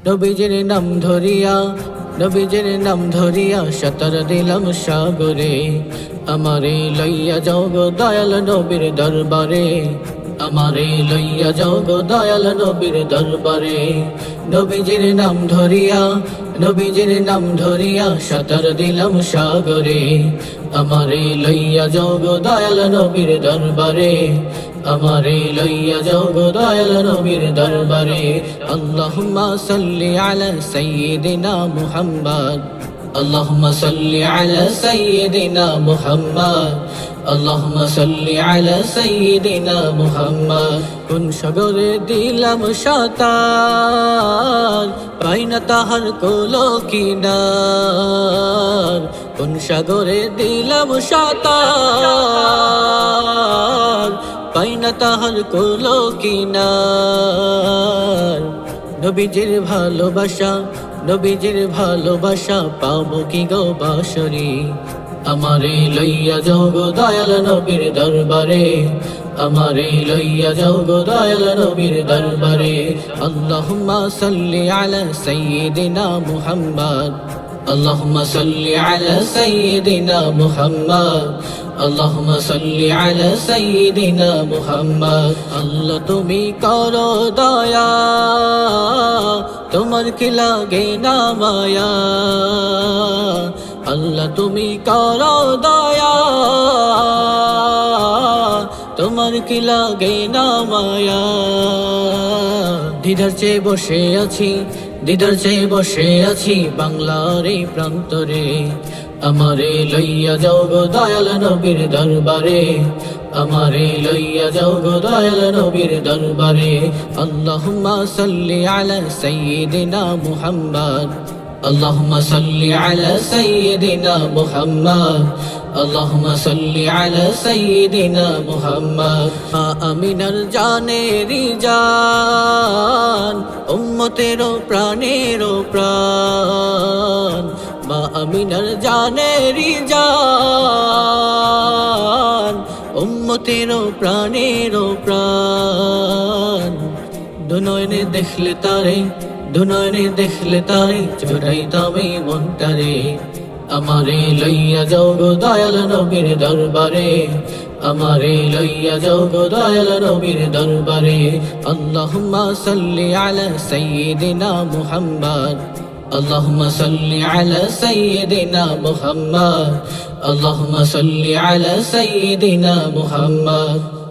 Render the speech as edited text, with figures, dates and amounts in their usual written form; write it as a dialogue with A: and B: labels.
A: নবীজির নাম ধরিয়া নবীজির নাম ধরিয়া সাঁতার দিলাম সাগরে। আমারে লইয়া যাও গো দয়াল নবীর দরবারে, আমারে লইয়া যাও গো দয়াল নবীর দরবারে। নবীজির নাম ধরিয়া নবীজির নাম ধরিয়া সাঁতার দিলাম সাগরে। আমারে লইয়া যাও গো দয়াল নবীর দরবারে, আমারে লইয়া যাও গো দয়াল নবীর দরবারে। আল্লাহুম্মা সাল্লি আলা সাইয়্যিদিনা মুহাম্মদ, আল্লাহুম্মা সাল্লি আলা সাইয়্যিদিনা মুহাম্মদ, আল্লাহুম্মা সাল্লি আলা সাইয়্যিদিনা মুহাম্মদ। কোন সাগরে দিলাম সাঁতার, পাই না তাহার কোলো কিনার। কোন সাগরে দিলাম সাঁতার, পাই না তাহার কোলো কিনার। নবীজির ভালোবাসা নবীজির ভালোবাসা পাবো কি গো বাঁশরি। আমারে লইয়া যাও গো দয়াল নবীর দরবারে, আমারে লইয়া যাও গো দয়াল নবীর দরবারে। আল্লাহুম্মা সাল্লি আলা সাইয়্যিদিনা মুহাম্মদ, আল্লাহুম্মা সাল্লি আলা সাইয়্যিদিনা মুহাম্মদ, আল্লাহুম্মা সাল্লি আলা সাইয়্যিদিনা মুহাম্মদ। আল্লাহ তুমি করো দয়া, তোমার কি লাগে না মায়া। আল্লাহ তুমি করো দয়া, তোমার কি লাগে না মায়া। দ্বিধার চেয়ে বসে আছি, দ্বিধার চেয়ে বসে আছি বাংলার এই প্রান্তরে। আমারে লইয়া যাও গো দয়াল নবীর দরবারে, আমারে লইয়া যাও গো দয়াল নবীর দরবারে। আল্লাহুম্মা সাল্লি আলা সাইয়্যিদিনা মুহাম্মদ, আল্লাহুম্মা সাল্লি আলা সাইয়্যিদিনা মুহাম্মদ, আল্লাহুম্মা সাল্লি আলা সাইয়্যিদিনা মুহাম্মদ। আমিনার জানেরি জান, উম্মতের প্রাণের প্রাণ। মা আমিনার জানেরি জান, উম্মতের প্রাণের প্রাণ। দুনয়নে দেখলে তারে, দুনয়নে দেখলে তারে জুড়াইতাম এই মনটারে। আমারে লইয়া যাও গো দয়াল নবীর দরবারে, আমারে লইয়া যাও গো দয়াল নবীর দরবারে। আল্লাহুম্মা সাল্লি আলা সাইয়্যিদিনা মুহাম্মদ, আল্লাহুম্মা সাল্লি আলা সাইয়্যিদিনা মুহাম্মদ, আল্লাহুম্মা সাল্লি আলা সাইয়্যিদিনা মুহাম্মদ।